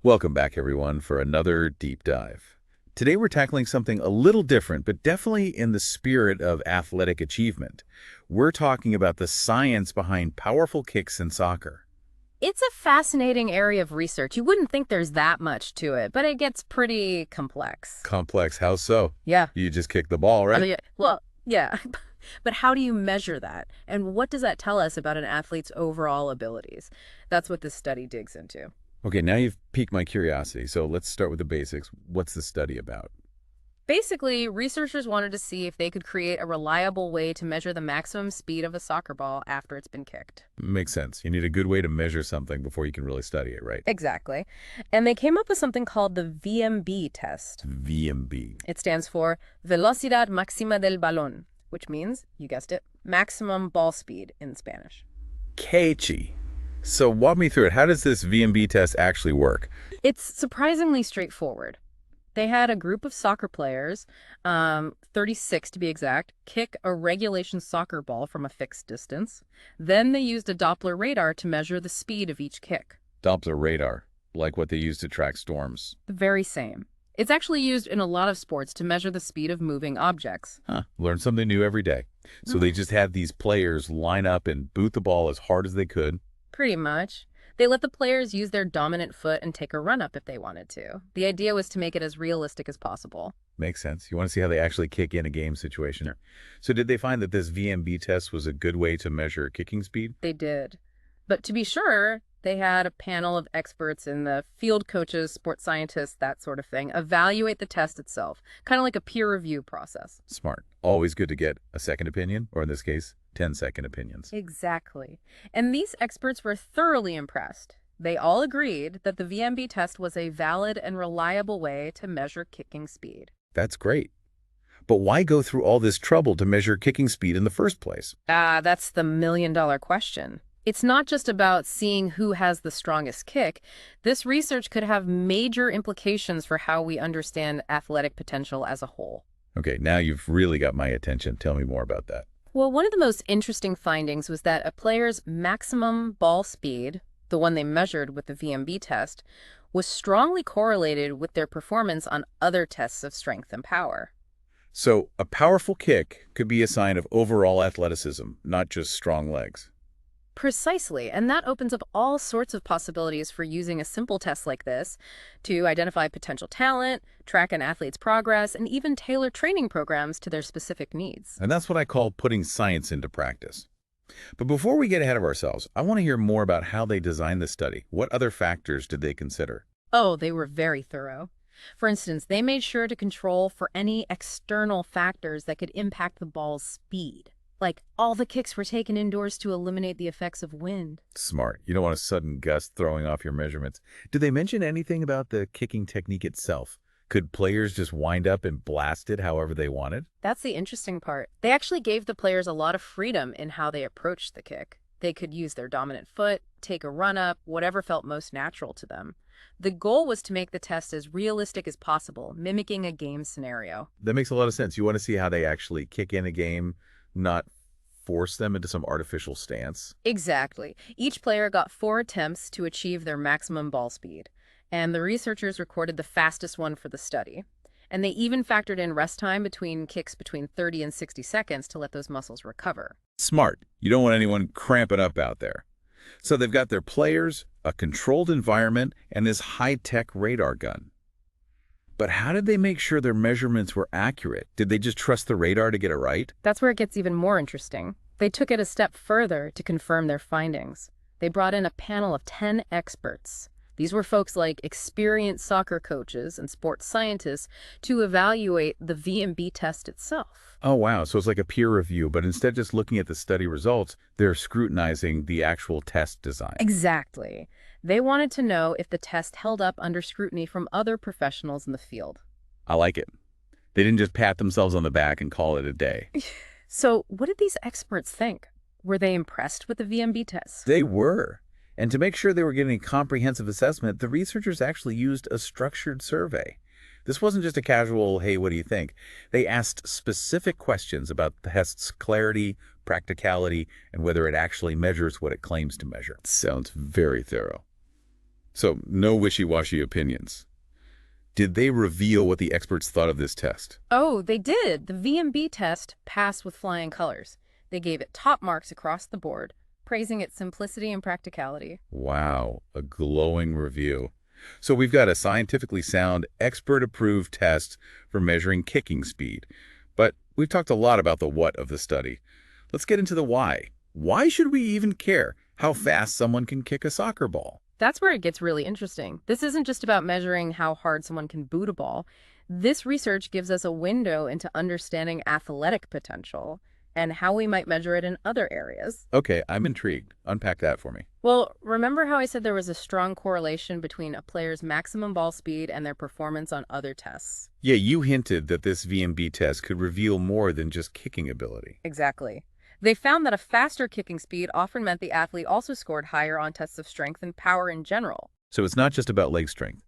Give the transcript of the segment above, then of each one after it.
Welcome back, everyone, for another deep dive. Today we're tackling something a little different, but definitely in the spirit of athletic achievement. We're talking about the science behind powerful kicks in soccer. It's a fascinating area of research. You wouldn't think there's that much to it, but it gets pretty complex. Complex, how so? Yeah. You just kick the ball, right? Yeah. But how do you measure that? And what does that tell us about an athlete's overall abilities? That's what this study digs into. Okay, now you've piqued my curiosity, so let's start with the basics. What's the study about? Basically, researchers wanted to see if they could create a reliable way to measure the maximum speed of a soccer ball after it's been kicked. Makes sense. You need a good way to measure something before you can really study it, right? Exactly. And they came up with something called the VMB test. VMB. It stands for Velocidad Máxima del Balón, which means, you guessed it, maximum ball speed in Spanish. Catchy. So walk me through it. How does this VMB test actually work? It's surprisingly straightforward. They had a group of soccer players, 36 to be exact, kick a regulation soccer ball from a fixed distance. Then they used a Doppler radar to measure the speed of each kick. Doppler radar, like what they use to track storms. The very same. It's actually used in a lot of sports to measure the speed of moving objects. Huh. Learn something new every day. So they just had these players line up and boot the ball as hard as they could. Pretty much. They let the players use their dominant foot and take a run-up if they wanted to. The idea was to make it as realistic as possible. Makes sense. You want to see how they actually kick in a game situation. Sure. So did they find that this VMB test was a good way to measure kicking speed? They did. But to be sure, they had a panel of experts in the field coaches, sports scientists, that sort of thing, evaluate the test itself, kind of like a peer review process. Smart. Always good to get a second opinion, or in this case, 10-second opinions. Exactly. And these experts were thoroughly impressed. They all agreed that the VMB test was a valid and reliable way to measure kicking speed. That's great. But why go through all this trouble to measure kicking speed in the first place? That's the million-dollar question. It's not just about seeing who has the strongest kick. This research could have major implications for how we understand athletic potential as a whole. Okay, now you've really got my attention. Tell me more about that. Well, one of the most interesting findings was that a player's maximum ball speed, the one they measured with the VMB test, was strongly correlated with their performance on other tests of strength and power. So a powerful kick could be a sign of overall athleticism, not just strong legs. Precisely, and that opens up all sorts of possibilities for using a simple test like this to identify potential talent, track an athlete's progress, and even tailor training programs to their specific needs. And that's what I call putting science into practice. But before we get ahead of ourselves, I want to hear more about how they designed the study. What other factors did they consider? Oh, they were very thorough. For instance, they made sure to control for any external factors that could impact the ball's speed. Like, all the kicks were taken indoors to eliminate the effects of wind. Smart. You don't want a sudden gust throwing off your measurements. Did they mention anything about the kicking technique itself? Could players just wind up and blast it however they wanted? That's the interesting part. They actually gave the players a lot of freedom in how they approached the kick. They could use their dominant foot, take a run-up, whatever felt most natural to them. The goal was to make the test as realistic as possible, mimicking a game scenario. That makes a lot of sense. You want to see how they actually kick in a game, not force them into some artificial stance. Exactly. Each player got 4 attempts to achieve their maximum ball speed, and the researchers recorded the fastest one for the study. And they even factored in rest time between kicks between 30 and 60 seconds to let those muscles recover. Smart. You don't want anyone cramping up out there. So they've got their players, a controlled environment, and this high-tech radar gun. But how did they make sure their measurements were accurate? Did they just trust the radar to get it right? That's where it gets even more interesting. They took it a step further to confirm their findings. They brought in a panel of 10 experts. These were folks like experienced soccer coaches and sports scientists to evaluate the VMB test itself. Oh, wow. So it's like a peer review, but instead of just looking at the study results, they're scrutinizing the actual test design. Exactly. They wanted to know if the test held up under scrutiny from other professionals in the field. I like it. They didn't just pat themselves on the back and call it a day. So what did these experts think? Were they impressed with the VMB test? They were. And to make sure they were getting a comprehensive assessment, the researchers actually used a structured survey. This wasn't just a casual, hey, what do you think? They asked specific questions about the test's clarity, practicality, and whether it actually measures what it claims to measure. Sounds very thorough. So no wishy-washy opinions. Did they reveal what the experts thought of this test? Oh, they did. The VMB test passed with flying colors. They gave it top marks across the board, praising its simplicity and practicality. Wow, a glowing review. So we've got a scientifically sound, expert-approved test for measuring kicking speed. But we've talked a lot about the what of the study. Let's get into the why. Why should we even care how fast someone can kick a soccer ball? That's where it gets really interesting. This isn't just about measuring how hard someone can boot a ball. This research gives us a window into understanding athletic potential and how we might measure it in other areas. Okay, I'm intrigued. Unpack that for me. Well, remember how I said there was a strong correlation between a player's maximum ball speed and their performance on other tests? Yeah, you hinted that this VMB test could reveal more than just kicking ability. Exactly. They found that a faster kicking speed often meant the athlete also scored higher on tests of strength and power in general. So it's not just about leg strength.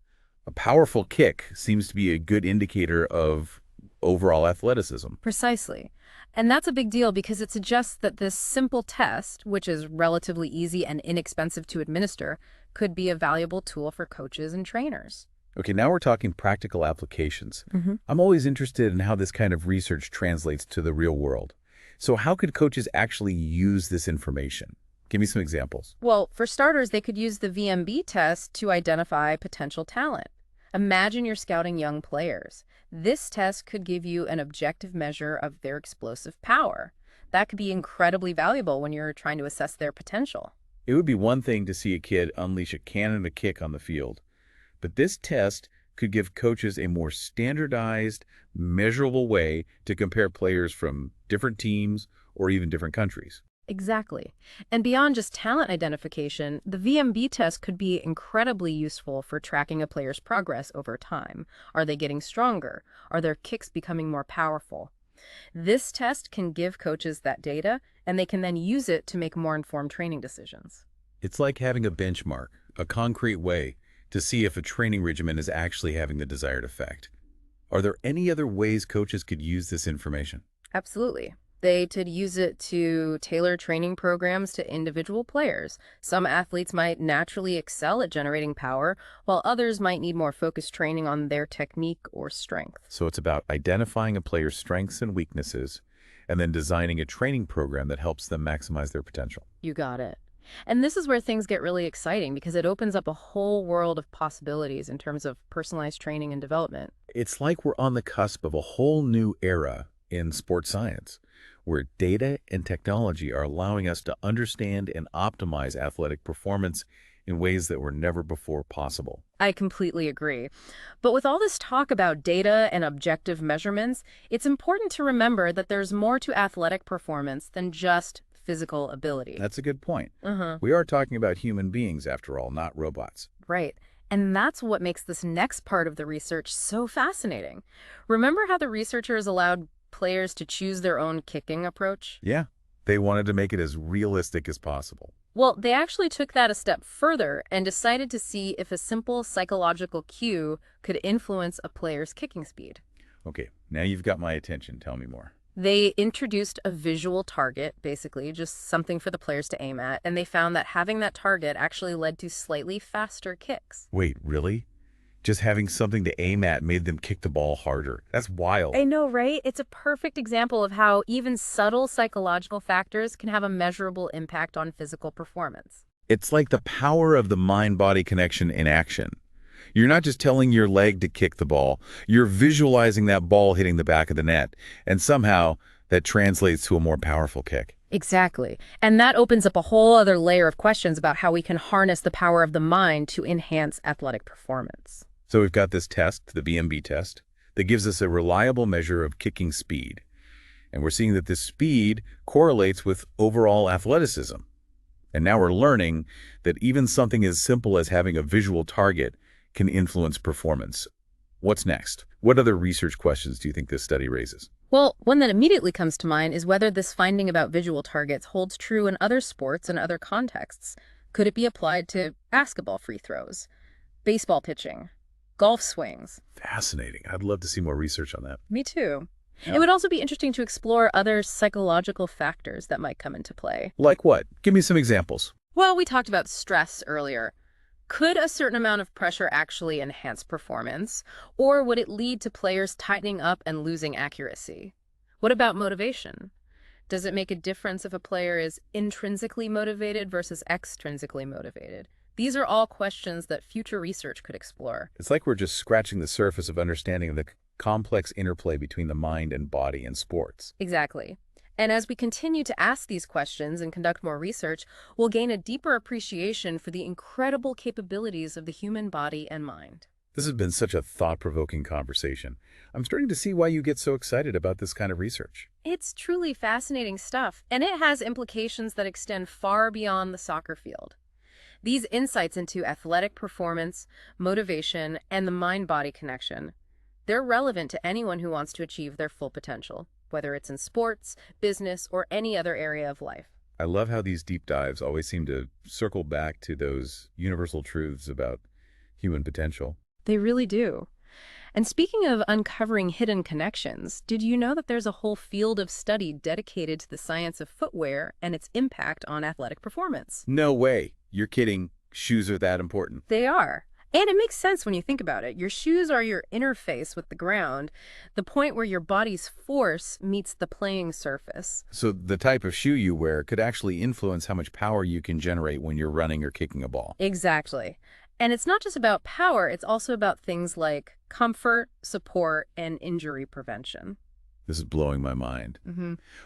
A powerful kick seems to be a good indicator of overall athleticism. Precisely. And that's a big deal because it suggests that this simple test, which is relatively easy and inexpensive to administer, could be a valuable tool for coaches and trainers. Okay, now we're talking practical applications. I'm always interested in how this kind of research translates to the real world. So how could coaches actually use this information? Give me some examples. Well, for starters, they could use the VMB test to identify potential talent. Imagine you're scouting young players. This test could give you an objective measure of their explosive power. That could be incredibly valuable when you're trying to assess their potential. It would be one thing to see a kid unleash a cannon of kick on the field, but this test could give coaches a more standardized, measurable way to compare players from different teams or even different countries. Exactly. And beyond just talent identification, the VMB test could be incredibly useful for tracking a player's progress over time. Are they getting stronger? Are their kicks becoming more powerful? This test can give coaches that data, and they can then use it to make more informed training decisions. It's like having a benchmark, a concrete way to see if a training regimen is actually having the desired effect. Are there any other ways coaches could use this information? Absolutely. They could use it to tailor training programs to individual players. Some athletes might naturally excel at generating power, while others might need more focused training on their technique or strength. So it's about identifying a player's strengths and weaknesses, and then designing a training program that helps them maximize their potential. You got it. And this is where things get really exciting because it opens up a whole world of possibilities in terms of personalized training and development. It's like we're on the cusp of a whole new era in sports science, where data and technology are allowing us to understand and optimize athletic performance in ways that were never before possible. I completely agree. But with all this talk about data and objective measurements, it's important to remember that there's more to athletic performance than just physical ability. That's a good point. We are talking about human beings, after all, not robots. Right. And that's what makes this next part of the research so fascinating. Remember how the researchers allowed players to choose their own kicking approach? Yeah, they wanted to make it as realistic as possible. Well, they actually took that a step further and decided to see if a simple psychological cue could influence a player's kicking speed. Okay, now you've got my attention. Tell me more. They introduced a visual target, basically, just something for the players to aim at, and they found that having that target actually led to slightly faster kicks. Wait, really? Just having something to aim at made them kick the ball harder. That's wild. I know, right? It's a perfect example of how even subtle psychological factors can have a measurable impact on physical performance. It's like the power of the mind-body connection in action. You're not just telling your leg to kick the ball, you're visualizing that ball hitting the back of the net, and somehow that translates to a more powerful kick. Exactly. And that opens up a whole other layer of questions about how we can harness the power of the mind to enhance athletic performance. So we've got this test, the VMB test, that gives us a reliable measure of kicking speed. And we're seeing that this speed correlates with overall athleticism. And now we're learning that even something as simple as having a visual target can influence performance. What's next? What other research questions do you think this study raises? Well, one that immediately comes to mind is whether this finding about visual targets holds true in other sports and other contexts. Could it be applied to basketball free throws, baseball pitching, golf swings? Fascinating. I'd love to see more research on that. Me too. Yeah. It would also be interesting to explore other psychological factors that might come into play. Like what? Give me some examples. Well, we talked about stress earlier. Could a certain amount of pressure actually enhance performance, or would it lead to players tightening up and losing accuracy? What about motivation? Does it make a difference if a player is intrinsically motivated versus extrinsically motivated? These are all questions that future research could explore. It's like we're just scratching the surface of understanding the complex interplay between the mind and body in sports. Exactly. And as we continue to ask these questions and conduct more research, we'll gain a deeper appreciation for the incredible capabilities of the human body and mind. This has been such a thought-provoking conversation. I'm starting to see why you get so excited about this kind of research. It's truly fascinating stuff, and it has implications that extend far beyond the soccer field. These insights into athletic performance, motivation, and the mind-body connection, they're relevant to anyone who wants to achieve their full potential, whether it's in sports, business, or any other area of life. I love how these deep dives always seem to circle back to those universal truths about human potential. They really do. And speaking of uncovering hidden connections, did you know that there's a whole field of study dedicated to the science of footwear and its impact on athletic performance? No way. You're kidding. Shoes are that important. They are. And it makes sense when you think about it. Your shoes are your interface with the ground, the point where your body's force meets the playing surface. So the type of shoe you wear could actually influence how much power you can generate when you're running or kicking a ball. Exactly. And it's not just about power, it's also about things like comfort, support, and injury prevention. This is blowing my mind.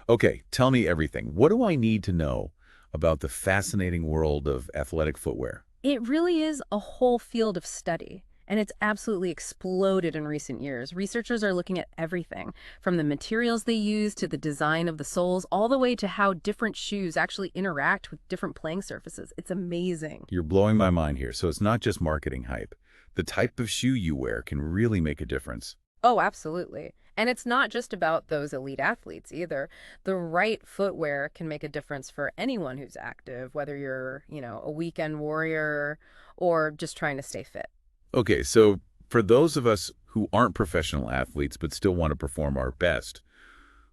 Okay, tell me everything. What do I need to know about the fascinating world of athletic footwear? It really is a whole field of study, and it's absolutely exploded in recent years. Researchers are looking at everything, from the materials they use to the design of the soles, all the way to how different shoes actually interact with different playing surfaces. It's amazing. You're blowing my mind here. So it's not just marketing hype. The type of shoe you wear can really make a difference. Oh, absolutely. And it's not just about those elite athletes either. The right footwear can make a difference for anyone who's active, whether you're, a weekend warrior or just trying to stay fit. Okay, so for those of us who aren't professional athletes but still want to perform our best,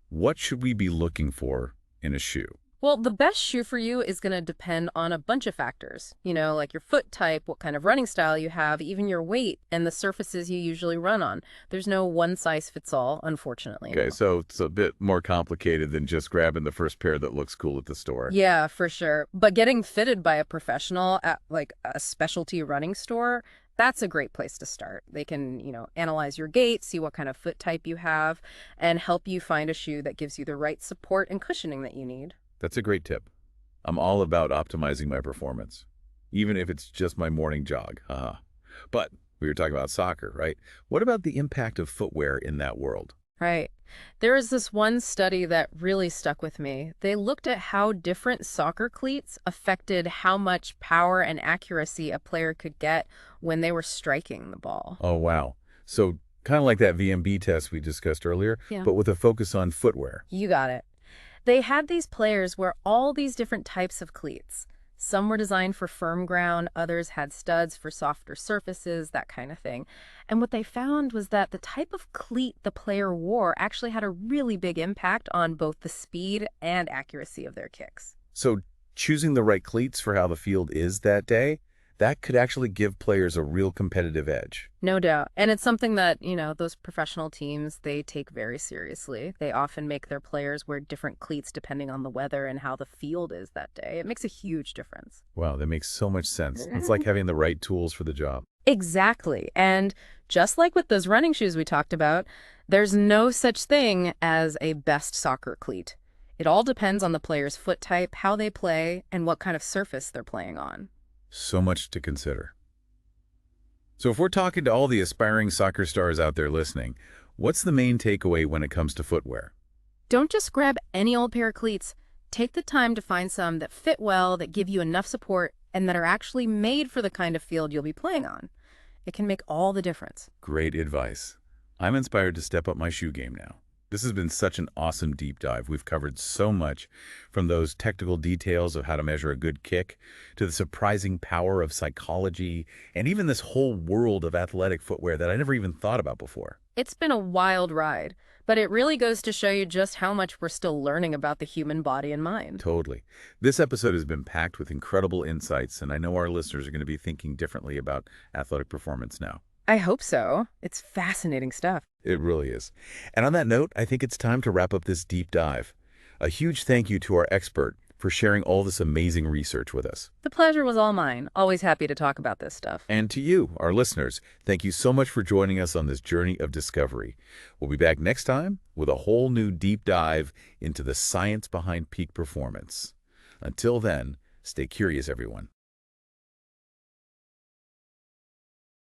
what should we be looking for in a shoe? Well, the best shoe for you is going to depend on a bunch of factors, like your foot type, what kind of running style you have, even your weight, and the surfaces you usually run on. There's no one-size-fits-all, unfortunately. Okay, so it's a bit more complicated than just grabbing the first pair that looks cool at the store. Yeah, for sure. But getting fitted by a professional at, like, a specialty running store, that's a great place to start. They can, analyze your gait, see what kind of foot type you have, and help you find a shoe that gives you the right support and cushioning that you need. That's a great tip. I'm all about optimizing my performance, even if it's just my morning jog. But we were talking about soccer, right? What about the impact of footwear in that world? Right. There is this one study that really stuck with me. They looked at how different soccer cleats affected how much power and accuracy a player could get when they were striking the ball. Oh, wow. So kind of like that VMB test we discussed earlier, but with a focus on footwear. You got it. They had these players wear all these different types of cleats. Some were designed for firm ground, others had studs for softer surfaces, that kind of thing. And what they found was that the type of cleat the player wore actually had a really big impact on both the speed and accuracy of their kicks. So choosing the right cleats for how the field is that day, that could actually give players a real competitive edge. No doubt. And it's something that, those professional teams, they take very seriously. They often make their players wear different cleats depending on the weather and how the field is that day. It makes a huge difference. Wow, that makes so much sense. It's like having the right tools for the job. Exactly. And just like with those running shoes we talked about, there's no such thing as a best soccer cleat. It all depends on the player's foot type, how they play, and what kind of surface they're playing on. So much to consider. So if we're talking to all the aspiring soccer stars out there listening, what's the main takeaway when it comes to footwear? Don't just grab any old pair of cleats. Take the time to find some that fit well, that give you enough support, and that are actually made for the kind of field you'll be playing on. It can make all the difference. Great advice. I'm inspired to step up my shoe game now. This has been such an awesome deep dive. We've covered so much, from those technical details of how to measure a good kick to the surprising power of psychology and even this whole world of athletic footwear that I never even thought about before. It's been a wild ride, but it really goes to show you just how much we're still learning about the human body and mind. Totally. This episode has been packed with incredible insights, and I know our listeners are going to be thinking differently about athletic performance now. I hope so. It's fascinating stuff. It really is. And on that note, I think it's time to wrap up this deep dive. A huge thank you to our expert for sharing all this amazing research with us. The pleasure was all mine. Always happy to talk about this stuff. And to you, our listeners, thank you so much for joining us on this journey of discovery. We'll be back next time with a whole new deep dive into the science behind peak performance. Until then, stay curious, everyone.